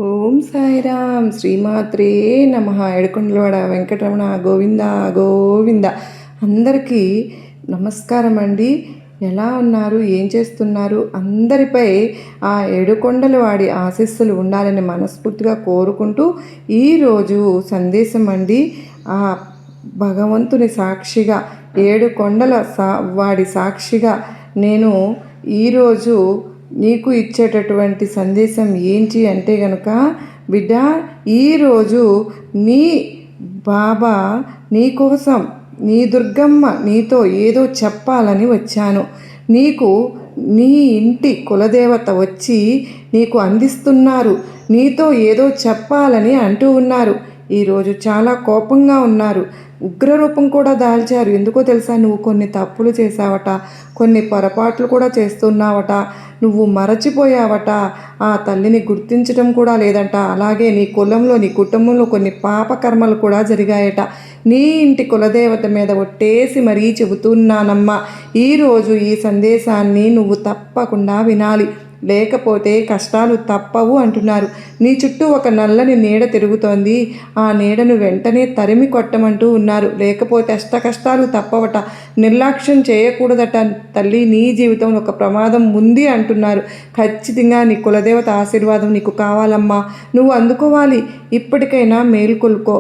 ఓం సాయిరామ్ శ్రీమాత్రే నమ. ఏడుకొండలవాడ వెంకటరమణ గోవింద గోవింద. అందరికీ నమస్కారం అండి. ఎలా ఉన్నారు, ఏం చేస్తున్నారు? అందరిపై ఆ ఏడుకొండలవాడి ఆశీస్సులు ఉండాలని మనస్ఫూర్తిగా కోరుకుంటూ ఈరోజు సందేశం అండి. ఆ భగవంతుని సాక్షిగా, ఏడుకొండల వాడి సాక్షిగా నేను ఈరోజు నీకు ఇచ్చేటటువంటి సందేశం ఏంటి అంటే గనుక, బిడ్డ, ఈరోజు నీ బాబా నీకోసం, నీ దుర్గమ్మ నీతో ఏదో చెప్పాలని వచ్చాను. నీకు నీ ఇంటి కులదేవత వచ్చి నీకు అందిస్తున్నారు. నీతో ఏదో చెప్పాలని అంటూ ఉన్నారు. ఈరోజు చాలా కోపంగా ఉన్నారు. ఉగ్రరూపం కూడా దాల్చారు. ఎందుకో తెలుసా? నువ్వు కొన్ని తప్పులు చేసావట, కొన్ని పొరపాట్లు కూడా చేస్తున్నావట, నువ్వు మరచిపోయావట, ఆ తల్లిని గుర్తించడం కూడా లేదంట. అలాగే నీ కులంలో, నీ కుటుంబంలో కొన్ని పాపకర్మలు కూడా జరిగాయట. నీ ఇంటి కులదేవత మీద ఒట్టేసి మరీ చెబుతున్నానమ్మా, ఈరోజు ఈ సందేశాన్ని నువ్వు తప్పకుండా వినాలి, లేకపోతే కష్టాలు తప్పవు అంటున్నారు. నీ చుట్టూ ఒక నల్లని నీడ తిరుగుతోంది. ఆ నీడను వెంటనే తరిమి కొట్టమంటూ ఉన్నారు. లేకపోతే అష్ట కష్టాలు తప్పవట. నిర్లక్ష్యం చేయకూడదట తల్లి. నీ జీవితంలో ఒక ప్రమాదం ఉంది అంటున్నారు. ఖచ్చితంగా నీ కులదేవత ఆశీర్వాదం నీకు కావాలమ్మా. నువ్వు అందుకోవాలి. ఇప్పటికైనా మేల్కొల్కో.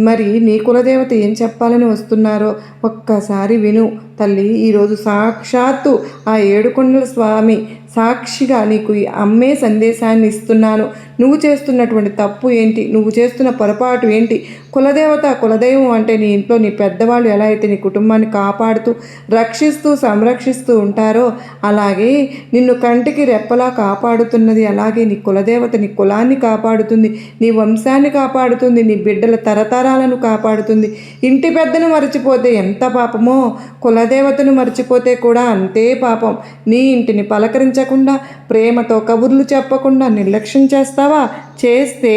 మరి నీ కులదేవత ఏం చెప్పాలని వస్తున్నారో ఒక్కసారి విను తల్లి. ఈరోజు సాక్షాత్తు ఆ ఏడుకొండల స్వామి సాక్షిగా నీకు అమ్మే సందేశాన్ని ఇస్తున్నాను. నువ్వు చేస్తున్నటువంటి తప్పు ఏంటి, నువ్వు చేస్తున్న పొరపాటు ఏంటి? కులదైవం అంటే నీ ఇంట్లో నీ పెద్దవాళ్ళు ఎలా అయితే నీ కుటుంబాన్ని కాపాడుతూ, రక్షిస్తూ, సంరక్షిస్తూ ఉంటారో, అలాగే నిన్ను కంటికి రెప్పలా కాపాడుతున్నది. అలాగే నీ కులదేవత నీ కులాన్ని కాపాడుతుంది, నీ వంశాన్ని కాపాడుతుంది, నీ బిడ్డల తరతరాలను కాపాడుతుంది. ఇంటి పెద్దను మర్చిపోతే ఎంత పాపమో, కులదేవతను మర్చిపోతే కూడా అంతే పాపం. నీ ఇంటిని పలకరించకుండా, ప్రేమతో కబుర్లు చెప్పకుండా నిర్లక్ష్యం చేస్తావా? చేస్తే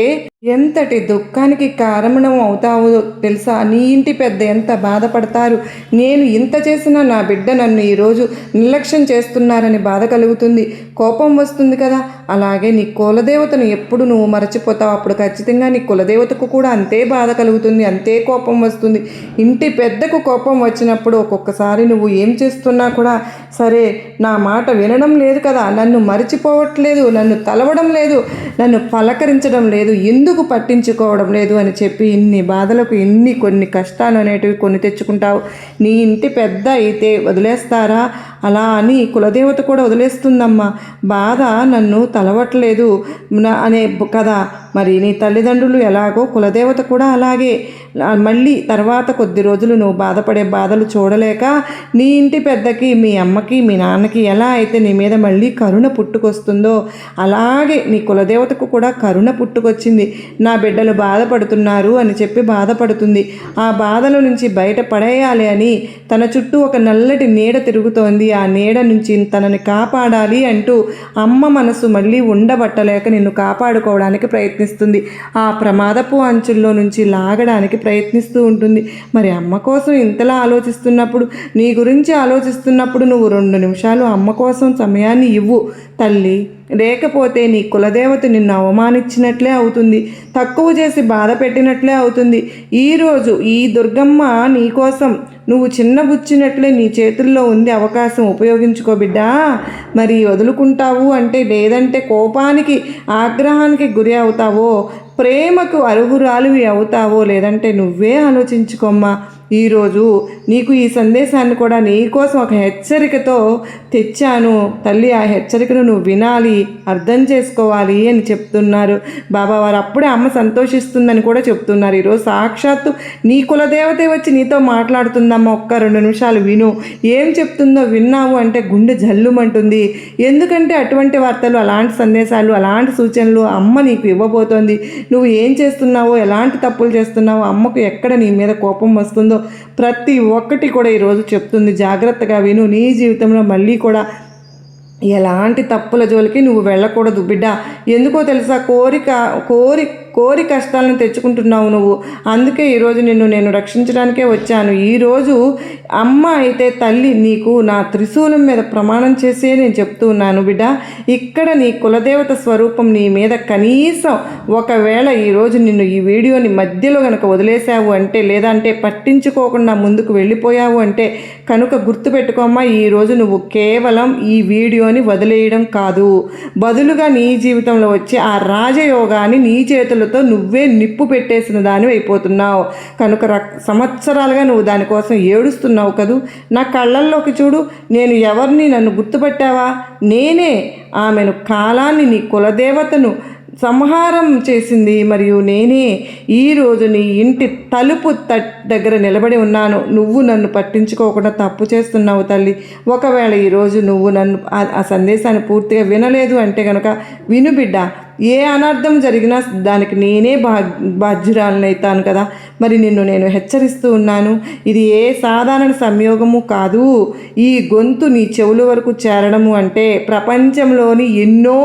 ఎంతటి దుఃఖానికి కారణం అవుతావో తెలుసా? నీ ఇంటి పెద్ద ఎంత బాధపడతారు. నేను ఇంత చేసినా నా బిడ్డ నన్ను ఈరోజు నిర్లక్ష్యం చేస్తున్నారని బాధ కలుగుతుంది, కోపం వస్తుంది కదా. అలాగే నీ కులదేవతను ఎప్పుడు నువ్వు మరచిపోతావు, అప్పుడు ఖచ్చితంగా నీ కులదేవతకు కూడా అంతే బాధ కలుగుతుంది, అంతే కోపం వస్తుంది. ఇంటి పెద్దకు కోపం వచ్చినప్పుడు ఒక్కొక్కసారి నువ్వు ఏం చేస్తున్నా కూడా సరే, నా మాట వినడం లేదు కదా, నన్ను మరిచిపోవట్లేదు, నన్ను తలవడం లేదు, నన్ను పలకరించడం లేదు, ఎందుకు పట్టించుకోవడం లేదు అని చెప్పి ఇన్ని బాధలకు కొన్ని కష్టాలు అనేటివి కొని తెచ్చుకుంటావు. నీ ఇంటి పెద్ద అయితే వదిలేస్తారా? అలా అని కులదేవత కూడా వదిలేస్తుందమ్మా. బాధ నన్ను తలవట్లేదు అనే కదా. మరి నీ తల్లిదండ్రులు ఎలాగో కులదేవత కూడా అలాగే. మళ్ళీ తర్వాత కొద్ది రోజులు నువ్వు బాధపడే బాధలు చూడలేక నీ ఇంటి పెద్దకి, మీ అమ్మకి, మీ నాన్నకి ఎలా అయితే నీ మీద మళ్ళీ కరుణ పుట్టుకొస్తుందో, అలాగే నీ కులదేవతకు కూడా కరుణ పుట్టుకొచ్చింది. నా బిడ్డలు బాధపడుతున్నారు అని చెప్పి బాధపడుతుంది. ఆ బాధల నుంచి బయటపడేయాలి అని తన చుట్టూ ఒక నల్లటి నీడ తిరుగుతోంది. ఆ నీడ నుంచి తనని కాపాడాలి అంటూ అమ్మ మనసు మళ్ళీ ఉండబట్టలేక నిన్ను కాపాడుకోవడానికి ప్రయత్నిస్తుంది. ఆ ప్రమాదపు అంచుల్లో నుంచి లాగడానికి ప్రయత్నిస్తూ ఉంటుంది. మరి అమ్మ కోసం ఇంతలా ఆలోచిస్తున్నప్పుడు, నీ గురించి ఆలోచిస్తున్నప్పుడు నువ్వు 2 నిమిషాలు అమ్మ కోసం సమయాన్ని ఇవ్వు తల్లి. లేకపోతే నీ కులదేవత నిన్ను అవమానించినట్లే అవుతుంది, తక్కువ చేసి బాధ పెట్టినట్లే అవుతుంది. ఈరోజు ఈ దుర్గమ్మ నీకోసం నువ్వు చిన్నబుచ్చినట్లే నీ చేతుల్లో ఉంది. అవకాశం ఉపయోగించుకో బిడ్డా. మరి వదులుకుంటావు అంటే, లేదంటే కోపానికి, ఆగ్రహానికి గురి అవుతావో, ప్రేమకు అర్హురాలివి అవుతావో, లేదంటే నువ్వే ఆలోచించుకోమ్మా. ఈరోజు నీకు ఈ సందేశాన్ని కూడా నీకోసం ఒక హెచ్చరికతో తెచ్చాను తల్లి. ఆ హెచ్చరికను నువ్వు వినాలి, అర్థం చేసుకోవాలి అని చెప్తున్నారు బాబావారు. అప్పుడే అమ్మ సంతోషిస్తుందని కూడా చెప్తున్నారు. ఈరోజు సాక్షాత్తు నీ కులదేవతే వచ్చి నీతో మాట్లాడుతుందమ్మ. ఒక్క 2 నిమిషాలు విను. ఏం చెప్తుందో విన్నావు అంటే గుండె జల్లుమంటుంది. ఎందుకంటే అటువంటి వార్తలు, అలాంటి సందేశాలు, అలాంటి సూచనలు అమ్మ నీకు ఇవ్వబోతోంది. నువ్వు ఏం చేస్తున్నావో, ఎలాంటి తప్పులు చేస్తున్నావో, అమ్మకు ఎక్కడ నీ మీద కోపం వస్తుందో ప్రతి ఒక్కటి కూడా ఈరోజు చెప్తుంది. జాగ్రత్తగా విను. నీ జీవితంలో మళ్ళీ కూడా ఎలాంటి తప్పుల జోలికి నువ్వు వెళ్ళకూడదు బిడ్డ. ఎందుకో తెలుసా? కోరి కష్టాలను తెచ్చుకుంటున్నావు నువ్వు. అందుకే ఈరోజు నిన్ను నేను రక్షించడానికే వచ్చాను. ఈరోజు అమ్మ అయితే తల్లి నీకు నా త్రిశూలం మీద ప్రమాణం చేసే నేను చెప్తూ ఉన్నాను బిడ్డ. ఇక్కడ నీ కులదేవత స్వరూపం నీ మీద కనీసం ఒకవేళ ఈరోజు నిన్ను ఈ వీడియోని మధ్యలో కనుక వదిలేసావు అంటే, లేదంటే పట్టించుకోకుండా ముందుకు వెళ్ళిపోయావు అంటే కనుక గుర్తుపెట్టుకోమ్మా, ఈరోజు నువ్వు కేవలం ఈ వీడియోని వదిలేయడం కాదు, బదులుగా నీ జీవితంలో వచ్చి ఆ రాజయోగాన్ని నీ చేతులతో నువ్వే నిప్పు పెట్టేసిన దానివి అయిపోతున్నావు. కనుక సంవత్సరాలుగా నువ్వు దానికోసం ఏడుస్తున్నావు కదూ. నా కళ్ళల్లోకి చూడు, నేను ఎవరిని నన్ను గుర్తుపట్టావా? నేనే ఆమెను, కాలాన్ని, నీ కులదేవతను సంహారం చేసింది మరియు నేనే. ఈరోజు నీ ఇంటి తలుపు దగ్గర నిలబడి ఉన్నాను. నువ్వు నన్ను పట్టించుకోకుండా తప్పు చేస్తున్నావు తల్లి. ఒకవేళ ఈరోజు నువ్వు నన్ను ఆ సందేశాన్ని పూర్తిగా వినలేదు అంటే కనుక విను బిడ్డ. ఏ అనర్థం జరిగినా దానికి నేనే బాధ్యురాలనైతాను కదా. మరి నిన్ను నేను హెచ్చరిస్తూ ఉన్నాను. ఇది ఏ సాధారణ సంయోగము కాదు. ఈ గొంతు నీ చెవుల వరకు చేరడము అంటే ప్రపంచంలోని ఎన్నో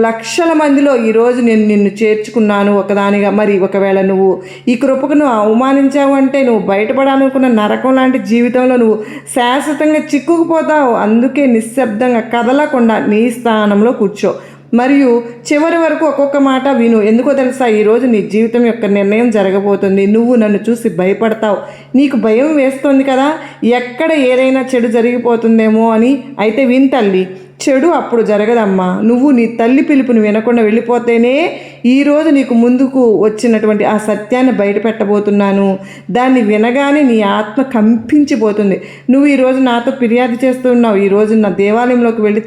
లక్షల మందిలో ఈరోజు నేను నిన్ను చేర్చుకున్నాను ఒకదానిగా. మరి ఒకవేళ నువ్వు ఈ కృపకు నువ్వు అవమానించావు అంటే నువ్వు బయటపడాలనుకున్న నరకం లాంటి జీవితంలో నువ్వు శాశ్వతంగా చిక్కుకుపోతావు. అందుకే నిశ్శబ్దంగా కదలకుండా నీ స్థానంలో కూర్చో మరియు చివరి వరకు ఒక్కొక్క మాట విను. ఎందుకో తెలుసా, ఈరోజు నీ జీవితం యొక్క నిర్ణయం జరగబోతుంది. నువ్వు నన్ను చూసి భయపడతావు. నీకు భయం వేస్తుంది కదా, ఎక్కడ ఏదైనా చెడు జరిగిపోతుందేమో అని. అయితే విన్ తల్లి, చెడు అప్పుడు జరగదమ్మా. నువ్వు నీ తల్లి పిలుపుని వినకుండా వెళ్ళిపోతేనే ఈరోజు నీకు ముందుకు వచ్చినటువంటి ఆ సత్యాన్ని బయట పెట్టబోతున్నాను. దాన్ని వినగానే నీ ఆత్మ కంపించిపోతుంది. నువ్వు ఈరోజు నాతో ఫిర్యాదు చేస్తున్నావు. ఈరోజు నా దేవాలయంలోకి వెళ్ళి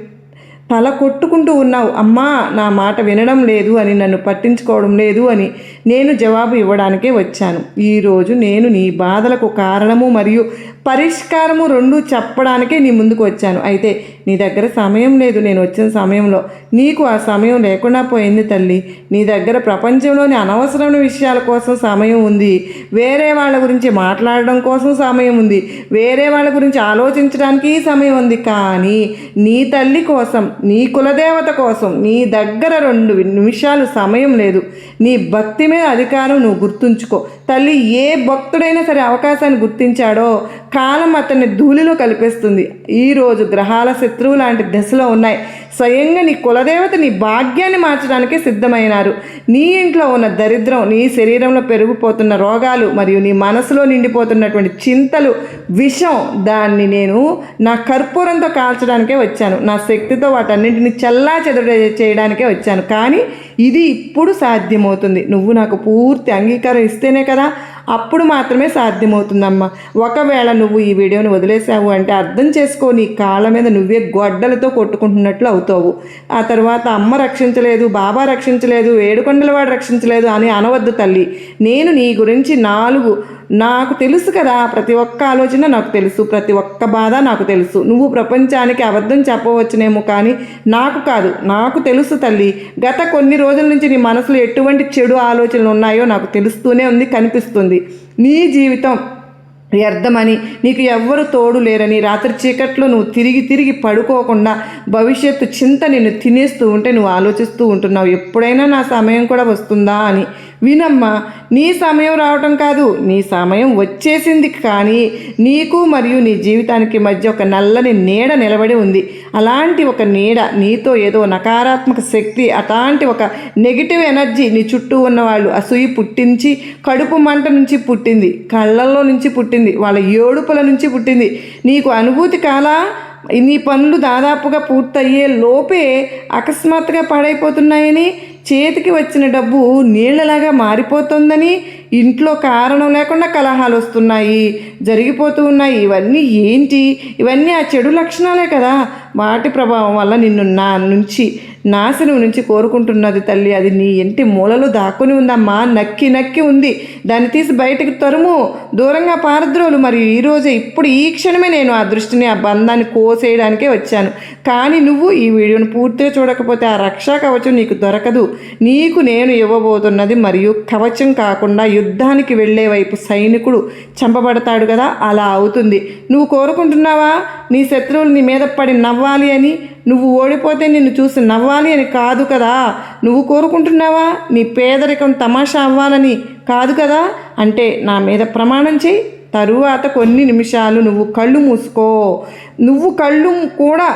తల కొట్టుకుంటూ ఉన్నావు, అమ్మా నా మాట వినడం లేదు అని, నన్ను పట్టించుకోవడం లేదు అని. నేను జవాబు ఇవ్వడానికే వచ్చాను. ఈరోజు నేను నీ బాధలకు కారణము మరియు పరిష్కారము రెండూ చెప్పడానికే నీ ముందుకు వచ్చాను. అయితే నీ దగ్గర సమయం లేదు. నేను వచ్చిన సమయంలో నీకు ఆ సమయం లేకుండా పోయింది తల్లి. నీ దగ్గర ప్రపంచంలోని అనవసరమైన విషయాల కోసం సమయం ఉంది. వేరే వాళ్ళ గురించి మాట్లాడడం కోసం సమయం ఉంది. వేరే వాళ్ళ గురించి ఆలోచించడానికి సమయం ఉంది. కానీ నీ తల్లి కోసం, నీ కులదేవత కోసం నీ దగ్గర 2 నిమిషాలు సమయం లేదు. నీ భక్తి మీద అధికారం నువ్వు గుర్తుంచుకో తల్లి. ఏ భక్తుడైనా సరే అవకాశాన్ని గుర్తించాడో కాలం అతన్ని ధూళిలో కలిపేస్తుంది. ఈరోజు గ్రహాల శత్రువు లాంటి దశలో ఉన్నాయి. స్వయంగా నీ కులదేవత నీ భాగ్యాన్ని మార్చడానికి సిద్ధమైనారు. నీ ఇంట్లో ఉన్న దరిద్రం, నీ శరీరంలో పెరిగిపోతున్న రోగాలు మరియు నీ మనసులో నిండిపోతున్నటువంటి చింతలు, విషం, దాన్ని నేను నా కర్పూరంతో కాల్చడానికే వచ్చాను. నా శక్తితో వాటన్నింటిని చల్లా చెదడ చేయడానికే వచ్చాను. కానీ ఇది ఇప్పుడు సాధ్యమవుతుంది. నువ్వు నాకు పూర్తి అంగీకారం ఇస్తేనే కదా, అప్పుడు మాత్రమే సాధ్యమవుతుందమ్మా. ఒకవేళ నువ్వు ఈ వీడియోని వదిలేసావు అంటే అర్థం చేసుకో, నీ కాళ్ళ మీద నువ్వే గొడ్డలతో కొట్టుకుంటున్నట్లు అవుతావు. ఆ తర్వాత అమ్మ రక్షించలేదు, బాబా రక్షించలేదు, ఏడుకొండలవాడు రక్షించలేదు అని అనవద్దు తల్లి. నేను నీ గురించి నాకు తెలుసు కదా. ప్రతి ఒక్క ఆలోచన నాకు తెలుసు, ప్రతి ఒక్క బాధ నాకు తెలుసు. నువ్వు ప్రపంచానికి అబద్ధం చెప్పవచ్చునేమో కానీ నాకు కాదు, నాకు తెలుసు తల్లి. గత కొన్ని రోజుల నుంచి నీ మనసులో ఎటువంటి చెడు ఆలోచనలు ఉన్నాయో నాకు తెలుస్తూనే ఉంది, కనిపిస్తుంది. నీ జీవితం వ్యర్థమని, నీకు ఎవ్వరు తోడు లేరని, రాత్రి చీకట్లో నువ్వు తిరిగి పడుకోకుండా భవిష్యత్తు చింత నిన్ను తినేస్తూ ఉంటే నువ్వు ఆలోచిస్తూ ఉంటున్నావు, ఎప్పుడైనా నా సమయం కూడా వస్తుందా అని. వినమ్మా, నీ సమయం రావటం కాదు, నీ సమయం వచ్చేసింది. కానీ నీకు మరియు నీ జీవితానికి మధ్య ఒక నల్లని నీడ నిలబడి ఉంది. అలాంటి ఒక నీడ, నీతో ఏదో నకారాత్మక శక్తి, అలాంటి ఒక నెగిటివ్ ఎనర్జీ నీ చుట్టూ ఉన్నవాళ్ళు అసూయ పుట్టించి, కడుపు మంట నుంచి పుట్టింది, కళ్ళల్లో నుంచి పుట్టింది, వాళ్ళ ఏడుపుల నుంచి పుట్టింది. నీకు అనుభూతి కాలా? నీ పనులు దాదాపుగా పూర్తయ్యే లోపే అకస్మాత్తుగా పాడైపోతున్నాయని, చేతికి వచ్చిన డబ్బు నీళ్లలాగా మారిపోతుందని, ఇంట్లో కారణం లేకుండా కలహాలు వస్తున్నాయి, జరిగిపోతూ ఉన్నాయి. ఇవన్నీ ఏంటి? ఇవన్నీ ఆ చెడు లక్షణాలే కదా. వాటి ప్రభావం వల్ల నిన్ను నా నుంచి, నాశనం నుంచి కోరుకుంటున్నది తల్లి. అది నీ ఇంటి మూలలో దాక్కుని ఉందమ్మా, నక్కి ఉంది. దాన్ని తీసి బయటకు తరుము, దూరంగా పారద్రోలు. మరియు ఈరోజే, ఇప్పుడు ఈ క్షణమే నేను ఆ దృష్టిని, ఆ బంధాన్ని కోసేయడానికే వచ్చాను. కానీ నువ్వు ఈ వీడియోను పూర్తిగా చూడకపోతే ఆ రక్షా కవచం నీకు దొరకదు. నీకు నేను ఇవ్వబోతున్నది మరియు కవచం కాకుండా యుద్ధానికి వెళ్ళే వైపు సైనికుడు చంపబడతాడు కదా, అలా అవుతుంది. నువ్వు కోరుకుంటున్నావా నీ శత్రువులు నీ మీద పడి నవ్వాలి అని? నువ్వు ఓడిపోతే నిన్ను చూసి నవ్వాలి అని కాదు కదా. నువ్వు కోరుకుంటున్నావా నీ పేదరికం తమాషా అవ్వాలని? కాదు కదా. అంటే నా మీద ప్రమాణం చెయ్యి. తరువాత కొన్ని నిమిషాలు నువ్వు కళ్ళు మూసుకో. నువ్వు కళ్ళు కూడా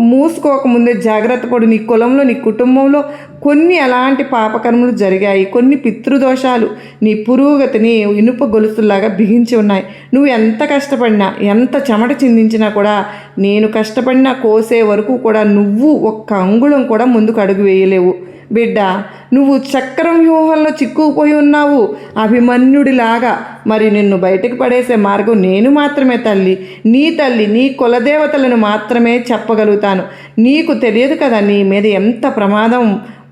మూసుకోకముందే జాగ్రత్త పడు. నీ కులంలో నీ కుటుంబంలో కొన్ని అలాంటి పాపకర్మలు జరిగాయి, కొన్ని పితృదోషాలు నీ పురోగతిని ఇనుప గొలుసులాగా బిగించి ఉన్నాయి. నువ్వు ఎంత కష్టపడినా, ఎంత చెమట చిందించినా కూడా, నేను కష్టపడినా కోసే వరకు కూడా నువ్వు ఒక్క అంగుళం కూడా ముందుకు అడుగు వేయలేవు బిడ్డ. నువ్వు చక్రం వ్యూహంలో చిక్కుకుపోయి ఉన్నావు అభిమన్యుడిలాగా. మరి నిన్ను బయటకు పడేసే మార్గం నేను మాత్రమే తల్లి, నీ కులదేవతలను మాత్రమే చెప్పగలుగుతాను. నీకు తెలియదు కదా నీ మీద ఎంత ప్రమాదం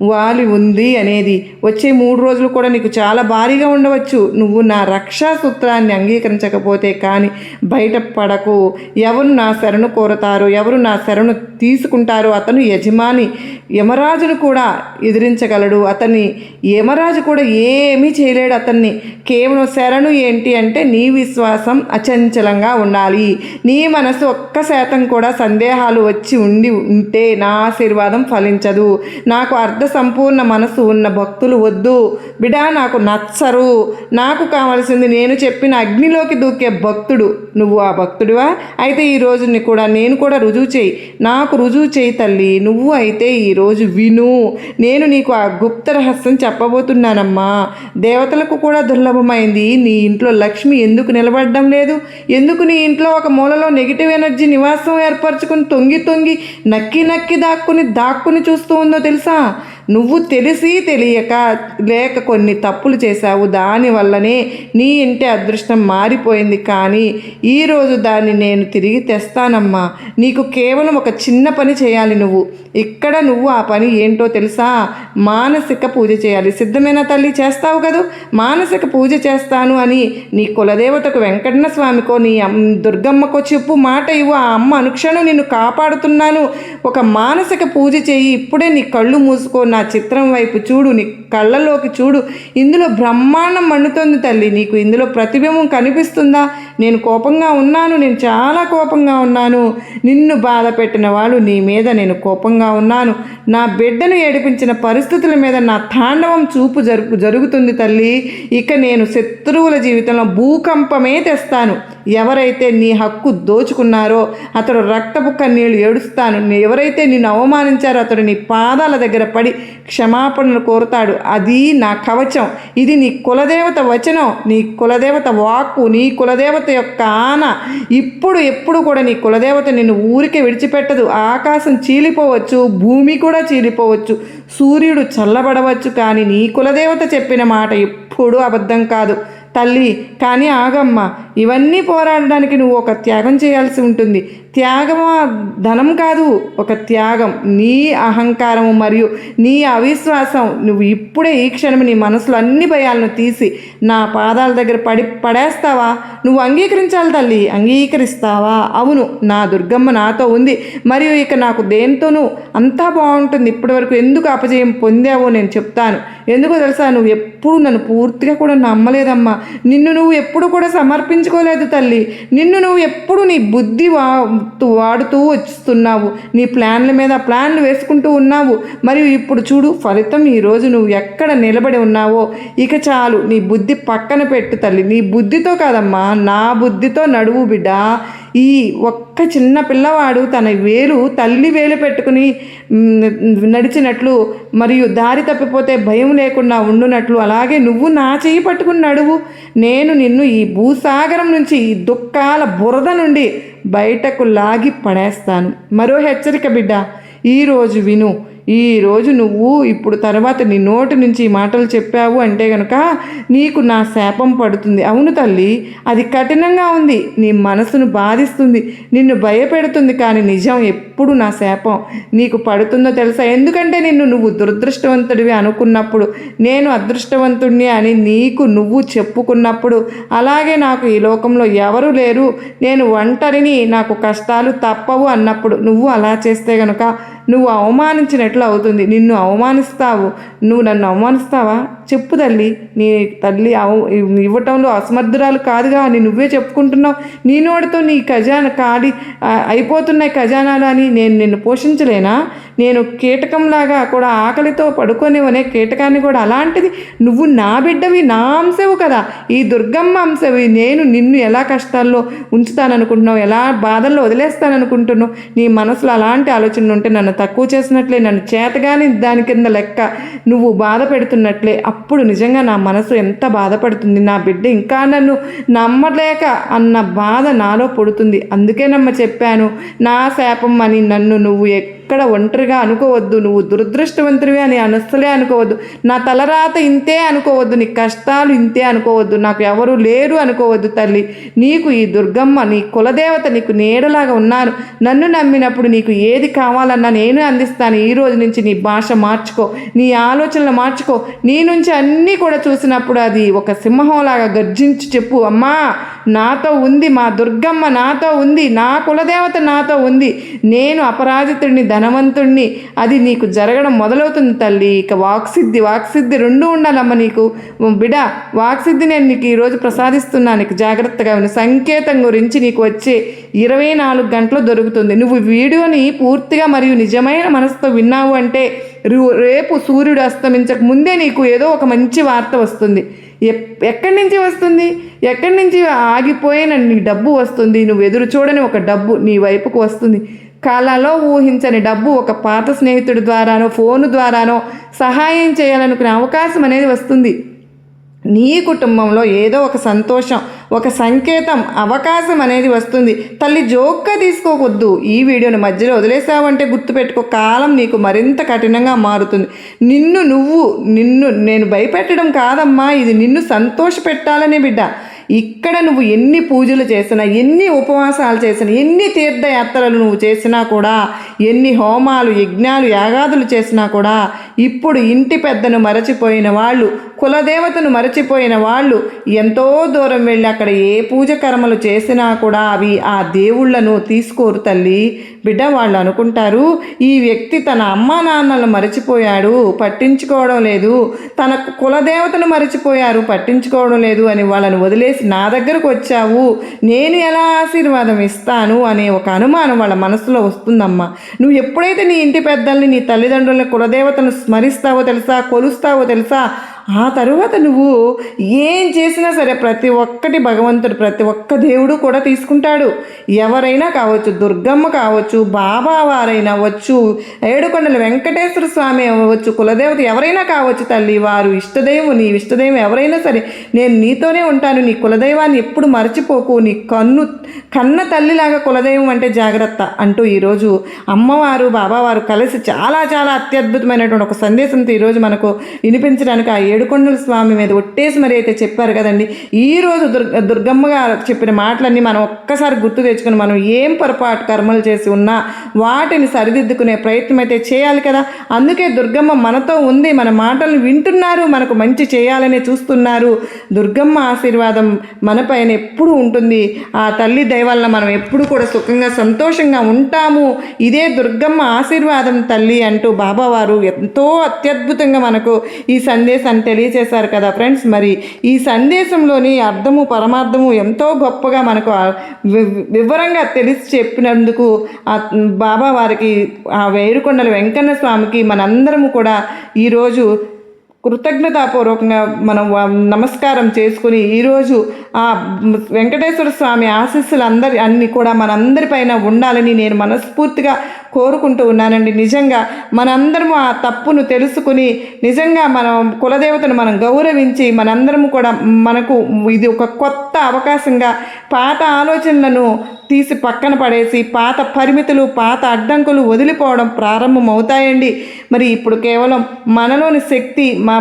వాలి ఉంది అనేది. వచ్చే 3 రోజులు కూడా నీకు చాలా భారీగా ఉండవచ్చు. నువ్వు నా రక్షా సూత్రాన్ని అంగీకరించకపోతే కానీ బయటపడకు. ఎవరు నా శరణు కోరతారో, ఎవరు నా శరణు తీసుకుంటారో అతను యజమాని. యమరాజును కూడా ఎదిరించగలడు. యమరాజు కూడా ఏమీ చేయలేడు అతన్ని. కేవలం శరణు ఏంటి అంటే నీ విశ్వాసం అచంచలంగా ఉండాలి. నీ మనసు 1% కూడా సందేహాలు వచ్చి ఉంటే నా ఆశీర్వాదం ఫలించదు. నాకు సంపూర్ణ మనసు ఉన్న భక్తులు వద్దు బిడా, నాకు నచ్చరు. నాకు కావలసింది నేను చెప్పిన అగ్నిలోకి దూకే భక్తుడు. నువ్వు ఆ భక్తుడివా? అయితే ఈరోజు నేను కూడా రుజువు చేయి. నాకు రుజువు చేయి తల్లి. నువ్వు అయితే ఈరోజు విను. నేను నీకు ఆ గుప్త రహస్యం చెప్పబోతున్నానమ్మా. దేవతలకు కూడా దుర్లభమైంది. నీ ఇంట్లో లక్ష్మి ఎందుకు నిలబడడం లేదు? ఎందుకు నీ ఇంట్లో ఒక మూలలో నెగిటివ్ ఎనర్జీ నివాసం ఏర్పరచుకుని తొంగి దాక్కుని చూస్తూ ఉందో తెలుసా? నువ్వు తెలిసి తెలియక లేక కొన్ని తప్పులు చేశావు. దానివల్లనే నీ ఇంటి అదృష్టం మారిపోయింది. కానీ ఈరోజు దాన్ని నేను తిరిగి తెస్తానమ్మా. నీకు కేవలం ఒక చిన్న పని చేయాలి. నువ్వు ఆ పని ఏంటో తెలుసా? మానసిక పూజ చేయాలి. సిద్ధమైన తల్లి? చేస్తావు కదా. మానసిక పూజ చేస్తాను అని నీ కులదేవతకు వెంకటన స్వామికో నీ దుర్గమ్మకో చెప్పు. మాట ఇవ్వు. ఆ అమ్మ అనుక్షణం నిన్ను కాపాడుతున్నాను. ఒక మానసిక పూజ చేయి. ఇప్పుడే నీ కళ్ళు మూసుకో. నా చిత్రం వైపు చూడు. నీ కళ్ళలోకి చూడు. ఇందులో బ్రహ్మాండం మండుతోంది తల్లి. నీకు ఇందులో ప్రతిబింబం కనిపిస్తుందా? నేను కోపంగా ఉన్నాను. నేను చాలా కోపంగా ఉన్నాను. నిన్ను బాధ పెట్టిన వాళ్ళు నీ మీద నేను కోపంగా ఉన్నాను. నా బిడ్డను ఏడిపించిన పరిస్థితుల మీద నా తాండవం చూపు జరుగుతుంది తల్లి. ఇక నేను శత్రువుల జీవితంలో భూకంపమే తెస్తాను. ఎవరైతే నీ హక్కు దోచుకున్నారో అతడు రక్తపు కన్నీళ్లు ఏడుస్తాను. ఎవరైతే నిన్ను అవమానించారో అతడు నీ పాదాల దగ్గర పడి క్షమాపణలు కోరుతాడు. అది నా కవచం. ఇది నీ కులదేవత వచనం, నీ కులదేవత వాక్కు, నీ కులదేవత యొక్క ఆన. ఎప్పుడు కూడా నీ కులదేవత నిన్ను ఊరికే విడిచిపెట్టదు. ఆకాశం చీలిపోవచ్చు, భూమి కూడా చీలిపోవచ్చు, సూర్యుడు చల్లబడవచ్చు, కానీ నీ కులదేవత చెప్పిన మాట ఎప్పుడూ అబద్ధం కాదు తల్లి. కానీ ఆగమ్మ, ఇవన్నీ పోరాడడానికి నువ్వు ఒక త్యాగం చేయాల్సి ఉంటుంది. త్యాగమా ధనం కాదు, ఒక త్యాగం. నీ అహంకారము మరియు నీ అవిశ్వాసం. నువ్వు ఇప్పుడే ఈ క్షణం నీ మనసులో అన్ని భయాలను తీసి నా పాదాల దగ్గర పడేస్తావా? నువ్వు అంగీకరించాలి తల్లి. అంగీకరిస్తావా? అవును, నా దుర్గమ్మ నాతో ఉంది. మరియు ఇక నాకు దేంతోనూ అంతా బాగుంటుంది. ఇప్పటి వరకు ఎందుకు అపజయం పొందావో నేను చెప్తాను. ఎందుకో తెలుసా? నువ్వు ఎప్పుడు నన్ను పూర్తిగా కూడా నమ్మలేదమ్మా. నిన్ను నువ్వు ఎప్పుడు కూడా సమర్పించుకోలేదు తల్లి. నిన్ను నువ్వు ఎప్పుడు నీ బుద్ధి వాడుతూ వస్తున్నావు. నీ ప్లాన్ల మీద ప్లాన్లు వేసుకుంటూ ఉన్నావు. మరియు ఇప్పుడు చూడు ఫలితం. ఈరోజు నువ్వు ఎక్కడ నిలబడి ఉన్నావో ఇక చాలు. నీ బుద్ధి పక్కన పెట్టు తల్లి. నీ బుద్ధితో కాదమ్మా, నా బుద్ధితో నడువు బిడ్డ. ఈ ఒక్క చిన్న పిల్లవాడు తన వేలు తల్లి వేలు పెట్టుకుని నడిచినట్లు మరియు దారి తప్పిపోతే భయం లేకుండా ఉండునట్లు అలాగే నువ్వు నా చెయ్యి పట్టుకుని నడువు. నేను నిన్ను ఈ భూసాగరం నుంచి, ఈ దుఃఖాల బురద నుండి బయటకు లాగి పడేస్తాను. మరో హెచ్చరిక బిడ్డ, ఈరోజు విను. ఈరోజు నువ్వు ఇప్పుడు తర్వాత నీ నోటి నుంచి ఈ మాటలు చెప్పావు అంటే కనుక నీకు నా శాపం పడుతుంది. అవును తల్లి, అది కఠినంగా ఉంది, నీ మనసును బాధిస్తుంది, నిన్ను భయపెడుతుంది. కానీ నిజం ఎప్పుడు నా శాపం నీకు పడుతుందో తెలుసా? ఎందుకంటే నువ్వు దురదృష్టవంతుడివి అనుకున్నప్పుడు, నేను అదృష్టవంతుడిని అని నువ్వు చెప్పుకున్నప్పుడు, అలాగే నాకు ఈ లోకంలో ఎవరు లేరు, నేను ఒంటరిని, నాకు కష్టాలు తప్పవు అన్నప్పుడు నువ్వు అలా చేస్తే కనుక నువ్వు అవమానించినట్లు అవుతుంది. నిన్ను అవమానిస్తావు. నువ్వు నన్ను అవమానిస్తావా? చెప్పు తల్లి. నీ తల్లి ఇవ్వటంలో అసమర్థురాలు కాదుగా అని నువ్వే చెప్పుకుంటున్నావు. నీ నోటితో నీ ఖజానా ఖాళీ అయిపోతున్నాయి ఖజానాలు అని నేను నిన్ను పోషించలేనా? నేను కీటకంలాగా కూడా ఆకలితో పడుకోనివనే కీటకాన్ని కూడా అలాంటిది నువ్వు నా బిడ్డవి, నా అంశవు కదా, ఈ దుర్గమ్మ అంశవి. నేను నిన్ను ఎలా కష్టాల్లో ఉంచుతాననుకుంటున్నావు, ఎలా బాధల్లో వదిలేస్తాననుకుంటున్నావు? నీ మనసులో అలాంటి ఆలోచనలు ఉంటే నన్ను తక్కువ చేసినట్లే, నన్ను చేతగాని దాని కింద లెక్క నువ్వు బాధ పెడుతున్నట్లే. అప్పుడు నిజంగా నా మనసు ఎంత బాధపడుతుంది. నా బిడ్డ ఇంకా నన్ను నమ్మలేక అన్న బాధ నాలో పుడుతుంది. అందుకేనమ్మ చెప్పాను, నా శాపం అని నన్ను నువ్వు ఎక్కడ ఒంటరిగా అనుకోవద్దు. నువ్వు దురదృష్టవంతుడివి అని అసలే అనుకోవద్దు. నా తలరాత ఇంతే అనుకోవద్దు. నీ కష్టాలు ఇంతే అనుకోవద్దు. నాకు ఎవరు లేరు అనుకోవద్దు తల్లి. నీకు ఈ దుర్గమ్మ, నీ కులదేవత నీకు నీడలాగా ఉన్నాను. నన్ను నమ్మినప్పుడు నీకు ఏది కావాలన్నా నేను అందిస్తాను. ఈ రోజు నుంచి నీ భాష మార్చుకో, నీ ఆలోచనలు మార్చుకో. నీ నుంచి అన్నీ కూడా చూసినప్పుడు అది ఒక సింహంలాగా గర్జించి చెప్పు, అమ్మా నాతో ఉంది, మా దుర్గమ్మ నాతో ఉంది, నా కులదేవత నాతో ఉంది, నేను అపరాజితుడిని, ధనవంతుడిని. అది నీకు జరగడం మొదలవుతుంది తల్లి. ఇక వాక్సిద్ధి రెండూ ఉండాలమ్మ నీకు. బిడ వాక్సిద్ధి నేను నీకు ఈరోజు ప్రసాదిస్తున్నాను. నీకు జాగ్రత్తగా ఉన్న సంకేతం గురించి నీకు వచ్చే 24 గంటలు దొరుకుతుంది. నువ్వు వీడియోని పూర్తిగా మరియు నిజమైన మనసుతో విన్నావు అంటే రేపు సూర్యుడు అస్తమించక ముందే నీకు ఏదో ఒక మంచి వార్త వస్తుంది. ఎక్కడి నుంచి వస్తుంది? ఎక్కడి నుంచి ఆగిపోయిన నీ డబ్బు వస్తుంది. నువ్వు ఎదురు చూడని ఒక డబ్బు నీ వైపుకు వస్తుంది. కళలో ఊహించని డబ్బు ఒక పాత స్నేహితుడి ద్వారానో ఫోను ద్వారానో సహాయం చేయాలనుకునే అవకాశం అనేది వస్తుంది. నీ కుటుంబంలో ఏదో ఒక సంతోషం, ఒక సంకేతం, అవకాశం అనేది వస్తుంది. తల్లి జోక్గా తీసుకోవద్దు. ఈ వీడియోని మధ్యలో వదిలేసావంటే గుర్తుపెట్టుకో, కాలం నీకు మరింత కఠినంగా మారుతుంది. నిన్ను నేను భయపెట్టడం కాదమ్మా, ఇది నిన్ను సంతోష పెట్టాలనే బిడ్డ. ఇక్కడ నువ్వు ఎన్ని పూజలు చేసినా, ఎన్ని ఉపవాసాలు చేసినా, ఎన్ని తీర్థయాత్రలు నువ్వు చేసినా కూడా, ఎన్ని హోమాలు, యజ్ఞాలు, యాగాదులు చేసినా కూడా ఇప్పుడు ఇంటి పెద్దను మరచిపోయిన వాళ్ళు, కులదేవతను మరచిపోయిన వాళ్ళు ఎంతో దూరం వెళ్ళి అక్కడ ఏ పూజ కర్మలు చేసినా కూడా అవి ఆ దేవుళ్లను తీసుకోరు తల్లి. బిడ్డ వాళ్ళు అనుకుంటారు, ఈ వ్యక్తి తన అమ్మా నాన్నలను మరచిపోయాడు, పట్టించుకోవడం లేదు, తన కులదేవతను మరచిపోయారు, పట్టించుకోవడం లేదు అని వాళ్ళని వదిలేసి నా దగ్గరకు వచ్చావు, నేను ఎలా ఆశీర్వాదం ఇస్తాను అనే ఒక అనుమానం వాళ్ళ మనసులో వస్తుందమ్మా. నువ్వు ఎప్పుడైతే నీ ఇంటి పెద్దల్ని, నీ తల్లిదండ్రులని, కులదేవతను స్మరిస్తావో తెలుసా, కొలుస్తావో తెలుసా, ఆ తరువాత నువ్వు ఏం చేసినా సరే ప్రతి ఒక్కటి భగవంతుడు, ప్రతి ఒక్క దేవుడు కూడా తీసుకుంటాడు. ఎవరైనా కావచ్చు, దుర్గమ్మ కావచ్చు, బాబా వారైనా అవ్వచ్చు, ఏడుకొండల వెంకటేశ్వర స్వామి అవ్వచ్చు, కులదేవత ఎవరైనా కావచ్చు తల్లి. వారు ఇష్టదైవం, నీ ఇష్టదైవం ఎవరైనా సరే, నేను నీతోనే ఉంటాను. నీ కులదైవాన్ని ఎప్పుడు మర్చిపోకు. నీ కన్న తల్లిలాగా కులదైవం అంటే జాగ్రత్త అంటూ ఈరోజు అమ్మవారు బాబావారు కలిసి చాలా చాలా అత్యద్భుతమైనటువంటి ఒక సందేశంతో ఈరోజు మనకు వినిపించడానికి ఆ ఏడుకొండల స్వామి మీద ఒట్టేసి మరి అయితే చెప్పారు కదండి. ఈరోజు దుర్గమ్మ గారు చెప్పిన మాటలన్నీ మనం ఒక్కసారి గుర్తు తెచ్చుకొని మనం ఏం పొరపాటు కర్మలు చేసి ఉన్నా వాటిని సరిదిద్దుకునే ప్రయత్నం అయితే చేయాలి కదా. అందుకే దుర్గమ్మ మనతో ఉంది, మన మాటలను వింటున్నారు, మనకు మంచి చేయాలని చూస్తున్నారు. దుర్గమ్మ ఆశీర్వాదం మనపైన ఎప్పుడు ఉంటుంది. ఆ తల్లి దయ వలన మనం ఎప్పుడు కూడా సుఖంగా సంతోషంగా ఉంటాము. ఇదే దుర్గమ్మ ఆశీర్వాదం తల్లి అంటూ బాబావారు ఎంతో అత్యద్భుతంగా మనకు ఈ సందేశాన్ని తెలియచేశారు కదా ఫ్రెండ్స్. మరి ఈ సందేశంలోని అర్థము పరమార్థము ఎంతో గొప్పగా మనకు వివరంగా తెలిసి చెప్పినందుకు ఆ బాబా వారికి, ఆ ఏడుకొండల వెంకన్న స్వామికి మనందరము కూడా ఈరోజు కృతజ్ఞతాపూర్వకంగా మనం నమస్కారం చేసుకుని ఈరోజు ఆ వెంకటేశ్వర స్వామి ఆశీస్సులు అన్నీ కూడా మనందరిపైన ఉండాలని నేను మనస్ఫూర్తిగా కోరుకుంటూ ఉన్నానండి. నిజంగా మనందరము ఆ తప్పును తెలుసుకుని నిజంగా మనం కులదేవతను మనం గౌరవించి మనందరము కూడా మనకు ఇది ఒక కొత్త అవకాశంగా పాత ఆలోచనలను తీసి పక్కన పడేసి పాత పరిమితులు, పాత అడ్డంకులు వదిలిపోవడం ప్రారంభమవుతాయండి. మరి ఇప్పుడు కేవలం మనలోని శక్తి, మా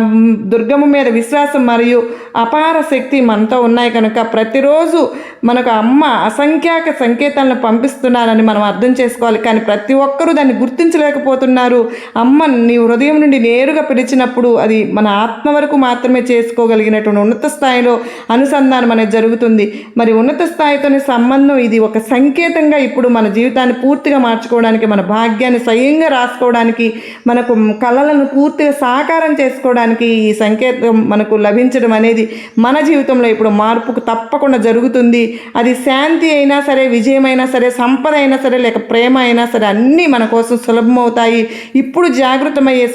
దుర్గమ్మ మీద విశ్వాసం మరియు అపార శక్తి మనతో ఉన్నాయి కనుక ప్రతిరోజు మనకు అమ్మ అసంఖ్యాక సంకేతాలను పంపిస్తున్నారని మనం అర్థం చేసుకోవాలి. కానీ ప్రతి ఒక్కరూ దాన్ని గుర్తించలేకపోతున్నారు. అమ్మ నీ హృదయం నుండి నేరుగా పిలిచినప్పుడు అది మన ఆత్మ వరకు మాత్రమే చేసుకోగలిగినటువంటి ఉన్నత స్థాయిలో అనుసంధానం అనేది జరుగుతుంది. మరి ఉన్నత స్థాయితోనే సంబంధం ఇది ఒక సంకేతంగా ఇప్పుడు మన జీవితాన్ని పూర్తిగా మార్చుకోవడానికి, మన భాగ్యాన్ని స్వయంగా రాసుకోవడానికి, మనకు కళలను పూర్తిగా సాకారం చేసుకోవడానికి ఈ సంకేతం మనకు లభించడం అనేది మన జీవితంలో ఇప్పుడు మార్పుకు తప్పకుండా జరుగుతుంది. అది శాంతి అయినా సరే, విజయమైనా సరే, సంపద అయినా సరే, లేక ప్రేమ అయినా సరే అన్నీ మన కోసం సులభమవుతాయి. ఇప్పుడు జాగృతమయ్యే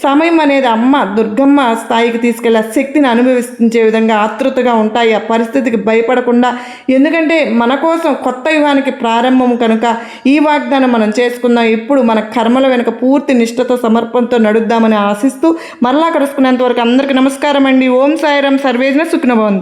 సమయం అనేది అమ్మ దుర్గమ్మ స్థాయికి తీసుకెళ్ళి ఆ శక్తిని అనుభవించే విధంగా ఆతృతగా ఉంటాయి. ఆ పరిస్థితికి భయపడకుండా, ఎందుకంటే మన కోసం కొత్త యుగానికి ప్రారంభం కనుక ఈ వాగ్దానం మనం చేసుకుందాం. ఇప్పుడు మన కర్మల వెనుక పూర్తి నిష్ఠతో సమర్పణతో నడుద్దామని ఆశిస్తూ మరలా కలుసుకునేంత వరకు అందరికీ నమస్కారం అండి. ఓం సాయిరాం. సర్వేజన సుఖినో భవంతు.